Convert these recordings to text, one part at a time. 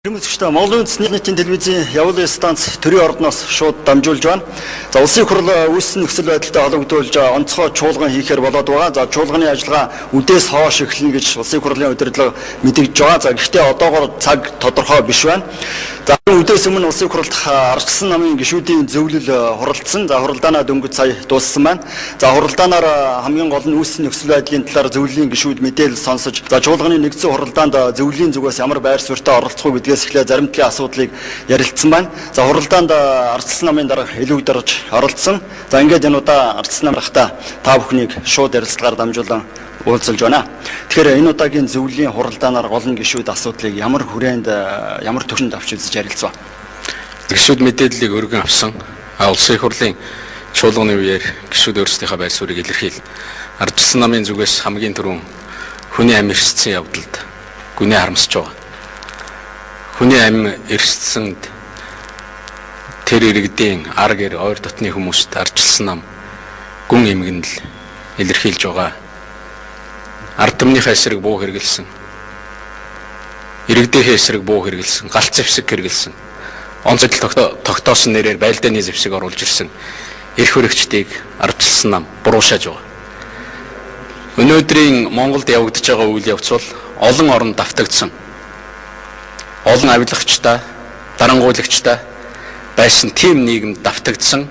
Хүмүүстчтэй Монголын үндэсний телевизийн явуулын станц төрийн ордноос шууд дамжуулж байна. За улсын хурл үүссэн нөхцөл байдалтай холбогдуулж онцгой чуулган хийхээр болоод байгаа. За чуулганы ажиллагаа үдээс хойш эхэлнэ гэж улсын хурлын удирдлага мэдэгдэж байгаа. За гэхдээ одоогоор цаг тодорхой биш байна. За үдээс өмнө улсын хурлд ардчилсан намын гишүүдийн зөвлөл хуралдсан. За хуралдаанаа дөнгөж сая дууссан байна. За хуралдаанаар хамгийн гол нь үүссэн нөхцөл байдлын талаар зөвлөлийн гишүүд мэдээлэл сонсож, за чуулганы нэгдсэн хуралдаанд зөвлөлийн зүгээс ямар байр суурьтай оролцох вэ гэдгээс эхлээ зарим талын асуудлыг ярилцсан байна. За хуралдаанд ардчилсан намын дарга илүү дарж оролцсон. За ингээд энэ удаа ардчилсан намрахта та бүхнийг шууд ярилцлагаар дамжуулан уулзалж байна. Тэгэхээр энэ удаагийн зөвлөлийн хуралдаанаар гол нь гишүүд асуудлыг ямар хүрээнд ямар төвшөнд авч үзэж ярилцсан. Гишүүд мэдээллийг өргөн авсан. Улсын хурлын чуулганы үеэр гишүүд өөрсдийнхөө байр суурийг илэрхийл. Ардчилсан намын зүгээс хамгийн түрүүн хүний амь эрсдсэн явдалд гүнээ харамсаж байгаа. Хүний амь эрсдсэнд тэр иргэдийн арга гэр ойр дотны хүмүүст ардчилсан нам гүн эмгэнэл илэрхийлж байгаа. Ард түмнийхээ эсрэг буу хэрэгэлсэн. Иргэдийнхээ эсрэг буу хэрэгэлсэн, галт зэвсэг хэрэгэлсэн. Онцгой тогтоосон нэрээр байлдааны зэвсэг оруулж ирсэн эрх хөрөгчдийг ардчилсан нам буруушааж байгаа. Өнөөдрийн Монголд явагдаж байгаа үйл явц бол олон оронд давтагдсан. Олон авилгачтай, дарангуйлагчтай байсан тийм нийгэмд давтагдсан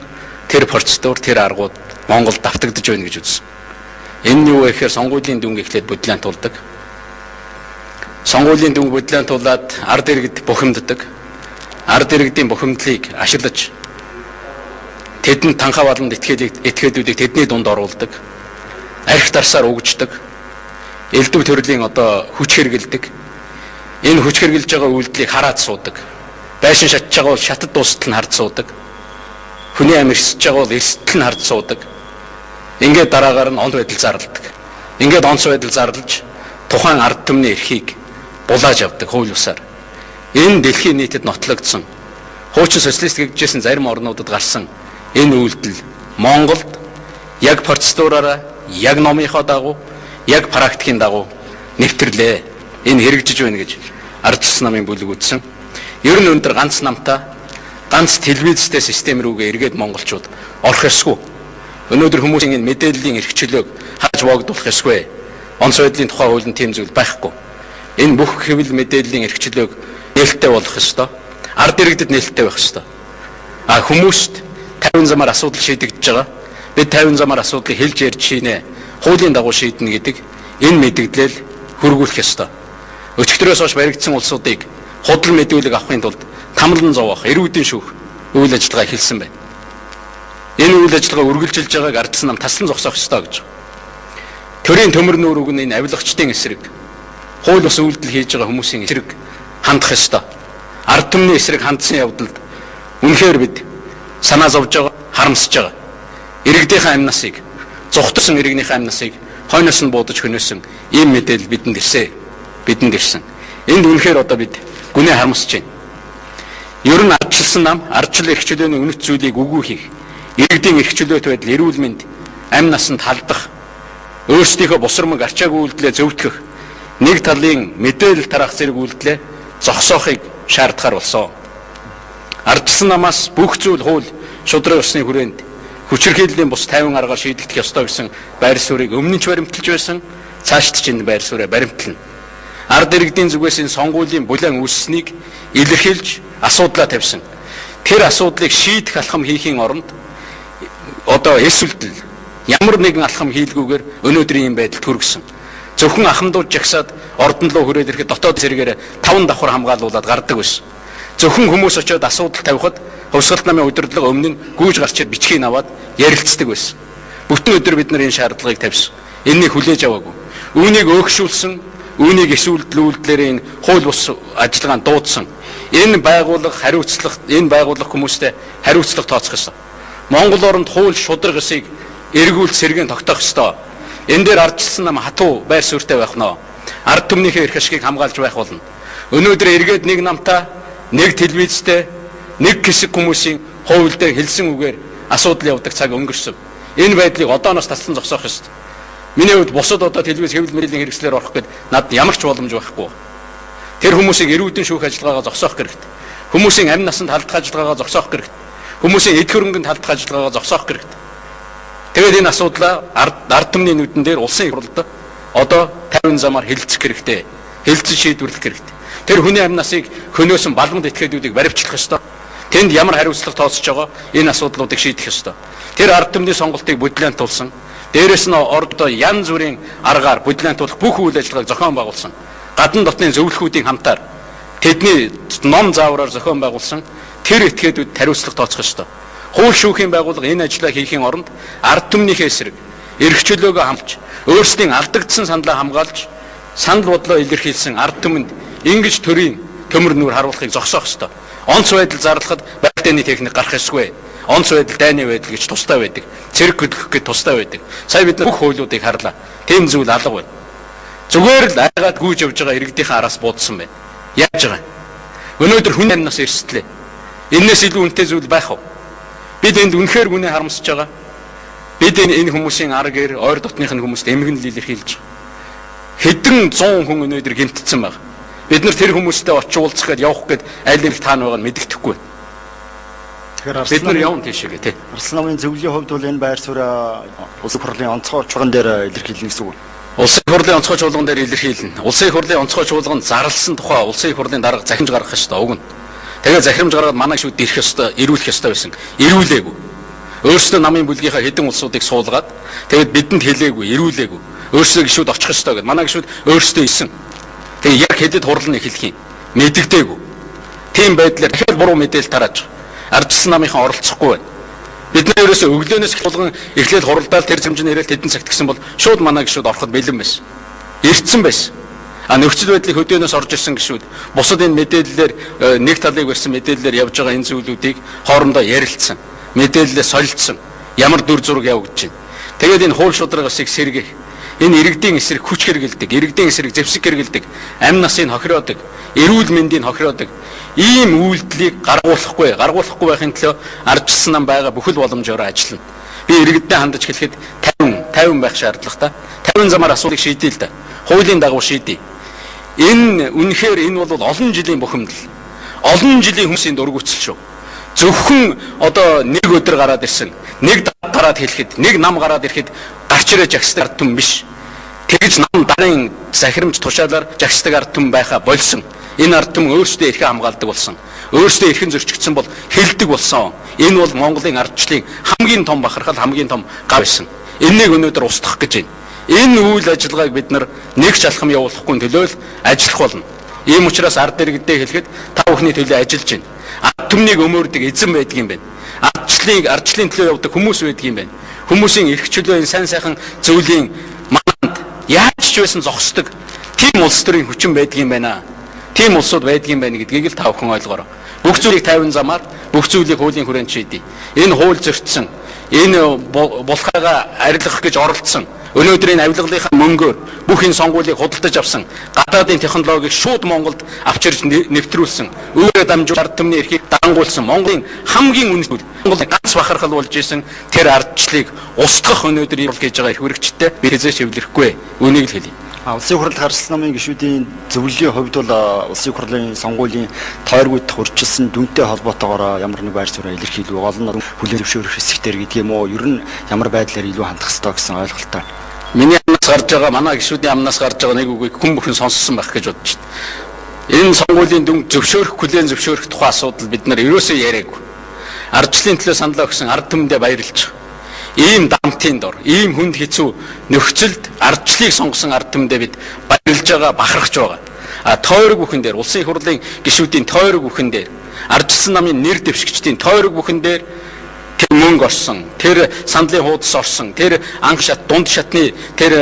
тэр процедур, тэр аргууд Монголд давтагдж байна гэж үзсэн. Энэ нь юу вэ гэхээр сонгуулийн дүнг эхлээд бодлоон тулдаг. Сонгуулийн дүнг бодлоон тулаад ард иргэд бухимддаг. Ард иргэдийн бухимдлыг ашиглаж тэдэнд танхаа баланд этгээдүүдийг тэдний дунд оруулдаг. Арх дарсаар өгждөг. Элдв төрлийн хүч хэргэлдэг. Энэ хүч хэрглэж байгаа үйлдэлийг хараад суудаг. Байшин шатж байгаа бол шатад дуустал нь хард суудаг. Хүний амь эрсэж байгаа бол эрсдэл нь хард суудаг. Ингээд дараагаар нь онц байдал зарладаг. Ингээд онц байдал зарлаж тухайн ард түмний эрхийг булааж авдаг хууль бусаар. Энэ дэлхийн нийтэд нотлогдсон. Хуучин социалист гэжсэн зарим орнуудад гарсан энэ үйлдэл Монголд яг процедураараа, яг номынхоо дагуу, яг практикийн дагуу нэвтрлээ. Энэ хэрэгжиж байна гэж ардчилсан намын бүлэг үтсэн. Ер нь өндөр ганц намтай, ганц телевизтэй систем рүүгээ эргээд монголчууд орох ёсгүй. Өнөөдөр хүмүүсийн энэ мэдээллийн эрхчлөөг хааж боогдуулах ёсгүй. Онц байдлын тухай хуулийн тийм зүйл байхгүй. Энэ бүх хэвлэл мэдээллийн эрхчлөөг нээлттэй болох ёстой. Ард иргэдэд нээлттэй байх ёстой. Хүмүүст 50 замаар асуудал шийдэгдэж байгаа. Бид 50 замаар асуудлыг хэлж ярьж шийнэ. Хуулийн дагуу шийднэ гэдэг энэ мэдээлэл хөргүүлэх ёстой. Өчигдрөөс хойш баригдсан улсуудыг худал мэдүүлэг авахын тулд тамлан зовоох, эрүүдийн шүүх үйл ажиллагаа эхэлсэн байна. Энэ үйл ажиллагаа үргэлжилж байгааг ардчилсан нам таслан зогсоох ёстой гэж. Төрийн төмөр нүүр үгэн энэ авилгачдын эсрэг, хууль бус үйлдэл хийж байгаа хүмүүсийн эсрэг хандах ёстой. Ард түмний эсрэг хандсан явдалд үнэхээр бид санаа зовж байгаа, харамсаж байгаа. Иргэдийнхээ амь насыг, зүхтсэн иргэнийхээ амь насыг хойноос нь буудаж хөнөөсөн ийм мэдээлэл бидэнд ирсэн. Энд үнэхээр бид гүнээ харамсаж байна. Ер нь ардчилсан нам, ардчил эрхчлөөний үнэт зүйлийг үгүй хийх, иргэдийн эрхчлөөт байдал, эрүүл мэнд, амь насанд халдах, өөрсдийнхөө бусармаг арчаагүй үйлдэлээ зөвтгөх, нэг талын мэдээлэл тараах зэрэг үйлдэлээ зогсоохыг шаардахаар болсон. Ардчилсан намаас бүх зүйл хууль, шудраг ёсны хүрээнд хүчирхийллийн бус 50 аргаар шийдэгдэх ёстой гэсэн байр суурийг өмнө нь ч баримталж байсан, цаашд ч энэ байр суурийг баримтлана. Ард иргэдийн зүгээс энэ сонгуулийн булаан үүссэнийг илэрхийлж асуудлаа тавьсан. Тэр асуудлыг шийдэх алхам хийхийн оронд эсвэлтэл ямар нэгэн алхам хийлгүүгээр өнөөдрийн юм байдалд хүргэсэн. Зөвхөн ахмадууд жагсаад ордон руу хүрээд ирэхэд дотоод зэрэгээр 5 давхар хамгаалуулаад гардаг байсан. Зөвхөн хүмүүс очиод асуудал тавихад хувьсгалт намын удирдлага өмнө нь гүйж гарчаад бичгийг аваад ярилцдаг байсан. Бүтэн өдөр бид нар энэ шаардлагыг тавьсан. Энэнийг хүлээж аваагүй. Үүнийг өөгшүүлсэн, үүнийг эсвэлдлүүлдлээр энэ хууль бус ажиллагаанд дуудсан. Энэ байгууллага хүмүүстээ хариуцлага тооцох ёстой. Монгол оронд хууль шударга ёсыг эргүүл сэргэн тогтоох ёстой. Энэ дээр ардчилсан нам хатуу байр суурьтай байх нь. Ард түмнийхээ эрх ашигыг хамгаалж байх болно. Өнөөдөр эргээд нэг намтай, нэг телевизтэй, нэг хэсэг хүмүүсийн хууль дээр хэлсэн үгээр асуудал явдаг цаг өнгөрсөн. Энэ байдлыг одооноос таслан зогсоох ёстой. Миний хувьд бусад телевиз хэвлэл мэдээллийн хэрэгслээр орох гээд надад ямар ч боломж байхгүй. Тэр хүмүүсийг эрүүдэн шүүх ажиллагаагаа зогсоох хэрэгтэй. Хүмүүсийн амь насанд халдах ажиллагаагаа зогсоох хэрэгтэй. Хүмүүсийн эд хөрөнгөнд халдах ажиллагаагаа зогсоох хэрэгтэй. Тэгээд энэ асуудлаа ард түмний нүдэн дээр улсын их хурлд одоо 50 замаар хэлэлцэх хэрэгтэй. Хэлэлцэн шийдвэрлэх хэрэгтэй. Тэр хүний амь насыг хөнөөсөн балманд этгээдүүдийг баривчлах ёстой. Тэнд ямар хариуцлага тооцож байгаа энэ асуудлуудыг шийдэх ёстой. Тэр ард түмний сонголтыг бодлоонтуулсан. Дээрээс нь ордоо янз бүрийн аргаар бодлоонтуулах бүх үйл ажиллагааг зохион байгуулсан. Гадна дотны зөвлөхүүдийн хамтаар тэдний ном заавраар зохион байгуулсан тэр этгээдүүд хариуцлага тооцох ёстой. Хууль шүүхийн байгууллага энэ ажлаа хийхийн оронд ард түмнийхээ эсрэг эрх чөлөөгөө хамж, өөрсдийн алдагдсан саналаа хамгаалж, санал бодлоо илэрхийлсэн ард түмэнд ингэж төрийн төмөр нүур харуулахыг зогсоох ёстой. Онц байдал зарлахад байлдааны техник гарах ёсгүй. Онц байдал дайны байдал гэж тустай байдаг. Цэрэг хөдлөх гэж тустай байдаг. Сая бид бүх хуулиудыг харлаа. Тийм зүйл алга байна. Зүгээр л айгаад гүйж явж байгаа иргэдийнхэн араас буудсан байна. Яаж байгаа юм? Өнөөдөр хүн амнаас эрсдлээ. Энээс илүү үнэтэй зүйл байх уу? Бид энд үнэхээр үнэ харамсаж байгаа. Бид энэ хүмүүсийн арга гэр ойр дотныхын хүмүүст эмгэн л илэрхийлж байгаа. Хэдэн 100 хүн өнөөдөр гэмтсэн байна. Бид нар тэр хүмүүстэй очиж уулзах гээд явах гээд аль нэг таана байгааг мэддэхгүй. Тэгэхээр бид нар явна тийшээ тий. Арслан намын зөвлөлийн хувьд бол энэ байр суурь улсын хурлын онцгой чуулган дээр илэрхийлнэ гэсэн үг. Улсын хурлын онцгой чуулган дээр илэрхийлнэ. Улсын хурлын онцгой чуулган зарласан тухай улсын хурлын дарга захимж гаргах ёстой өгнө. Тэгээд захирамж гаргаад манай гишүүд ирэх ёстой, ирүүлэх ёстой байсан. Ирүүлээгүй. Өөрсдөө намын бүлгийнхаа хэдэн улсуудыг суулгаад тэгээд бидэнд хэлээгүй, ирүүлээгүй. Өөрсдөө гишүүд очих ёстой гэд манай гишүүд өөрсдөө исэн. Тэгээд яг хэдэд хурлын эхлэх юм. Мэддэгдээгүй. Тийм байдлаар дахиад буруу мэдээлэл тарааж ардчилсан намынхан оролцохгүй байна. Бид нар ерөөсөө өглөөнөөс чуулган эхлээд хуралдаал тэр хэмжээний ирэл хэдэн цагт гисэн бол шууд манай гишүүд ороход бэлэн байсан. Ирцэн байсан. Нөхцөл байдлыг хөдөөнөөс орж ирсэн гишүүд бусад энэ мэдээллээр нэг талыг барьсан мэдээллээр явж байгаа энэ зүйлүүдийг хоорондоо ярилцсан. Мэдээлэлээ солилцсон. Ямар дүр зураг явагдаж байна. Тэгээд энэ хууль шударгасыг сэргээх, энэ иргэдийн эсрэг хүч хэрэгэлдэг, иргэдийн эсрэг зэвсэг хэрэгэлдэг, амь насыг хохироодог, эрүүл мэндийг хохироодог ийм үйлдэлийг гаргуулахгүй байхын төлөө ардчилсан нам байгаа бүхэл боломжоор ажиллана. Би иргэдэд хандаж хэлэхэд 50 байх шаардлагатай. 50 замаар асуудыг шийдэе л да. Хуулийн дагуу шийдэе. Энэ үнэхээр энэ бол олон жилийн бухимдал. Олон жилийн хүмүүсийн дургуутсал шүү. Зөвхөн одоо нэг өдөр гараад ирсэн, нэг гараад хэлэхэд, нэг нам гараад ирэхэд гарч ирэж жагсдаг ард түмэн биш. Тэгж нам дарын захирамж тушаалаар жагсдаг ард түмэн байхаа болсон. Энэ ард түмэн өөрсдөө эрхээ хамгаалдаг болсон. Өөрсдөө эрхэн зөрчигдсөн бол хэлдэг болсон. Энэ бол Монголын ардчлалын хамгийн том бахархал, хамгийн том гав байсан. Энэнийг өнөөдөр устгах гэж байна. Энэ үйл ажиллагааг бид нар нэг ч алхам явуулахгүй төлөө л ажиллах болно. Ийм учраас ард иргэдээ хэлэхэд та бүхний төлөө ажиллаж байна. Ард түмнийг өмөрдөг эзэн байдаг юм байна. Ардчлалын төлөө явдаг хүмүүс байдаг юм байна. Хүмүүсийн эрх чөлөө энэ сайн сайхан зүйлийн манд яаж ч байсан зогсдог тийм улс төрийн хүчин байдаг юм байна. Тийм улсууд байдаг юм байна гэдгийг л та бүхэн ойлгоорой. Бүх зүйлийг 50 замаар бүх зүйлийг хуулийн хүрээнд шийдэе. Энэ хууль зөрчсөн, энэ булхайгаа арилгах гэж оролдсон. Өнөөдрийн авилгалынхаа мөнгөөр бүх энэ сонгуулийг худалдаж авсан, гадаадын технологиг шууд Монголд авчирж нэвтрүүлсэн, өөрөөр дамжуулан ард түмний эрхийг дангуулсан Монголын хамгийн үнэт Монголын ганц бахархал болж исэн тэр ардчлалыг устгах өнөөдөр ирүүл хийж байгаа их хэрэгжтэй би хэзээ шивлэхгүй. Үнийг л хэлье. Улсын хурлд харсан намын гишүүдийн зөвлөлийн хувьд бол улсын хурлын сонгуулийн тойргуудах урьдчилсан дүнтэй холбоотойгоор ямар нэг байр суурь илэрхийлэх олон хүлээн зөвшөөрөх хэсэгтэр гэдэг юм уу? Ер нь ямар байдлаар илүү хандах ёстой гэсэн ойлголттой. Миний амнаас гарч байгаа, манай гишүүдийн амнаас гарч байгаа нэг үгийг хүн бүхэн сонссон байх гэж бодож байна. Энэ сонгуулийн дүн зөвшөөрөх, хүлээн зөвшөөрөх тухай асуудал бид нар ерөөсөө яриаггүй. Ардчлалын төлөө саналаа өгсөн ард түмэндээ баярлж байгаа. Ийм дамтын дор, ийм хүнд хэцүү нөхцөлд ардчлалыг сонгосон ард түмэндээ бид баярлж байгаа, бахархж байгаа. Тойрог бүхэн дээр, улсын их хурлын гишүүдийн тойрог бүхэн дээр, ардчилсан намын нэр дэвшигчдийн тойрог бүхэн дээр тэр мөнгө орсон, тэр сандлын хуудас орсон, тэр анх шат, дунд шатны тэр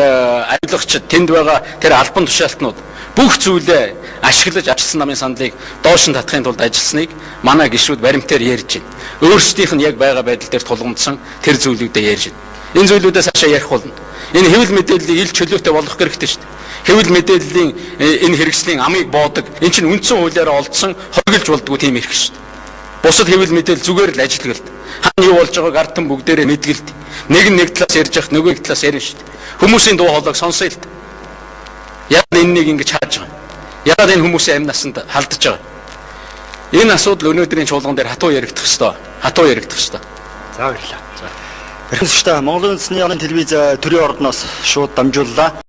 авилгач тэнд байгаа тэр албан тушаалтнууд бүх зүйлээ ашиглаж ардчилсан намын сандлыг доош нь татахын тулд ажилласныг манай гишүүд баримтаар ярьж байна. Өөрсдийнх нь яг байгаа байдал дээр тулгамдсан тэр зүйлүүдээ ярьж байна. Энэ зүйлүүдээс цаашаа ярих болно. Энэ хэвлэл мэдээллийг ил чөлөөтэй болгох хэрэгтэй шүү дээ. Хэвлэл мэдээллийн энэ хэрэгслийн амыг боодог. Энэ чинь үндсэн хуулиараа олдсон хориглож болдгоо тийм эрх шүү дээ. Бусад хэвлэл мэдээлэл зүгээр л ажилтгалт. Хаана юу болж байгааг ард түмэн бүгдээрээ мэдгэлт. Нэг талаас ярьж явах, нөгөө талаас ярина шүү дээ. Хүмүүсийн дуу хоолойг сонсъё л. Яг энэ нэг ингэж хааж байгаа. Ягаад энэ хүмүүсийн амь насанд халдаж байгаа? Энэ асуудал өнөөдрийн чуулган дээр хатуу яригдах ёстой. Хатуу яригдах ёстой. За баярлалаа. Эрхэм сүнстэй Монголын үндэсний яамны телевиз төрийн ордноос шууд дамжууллаа.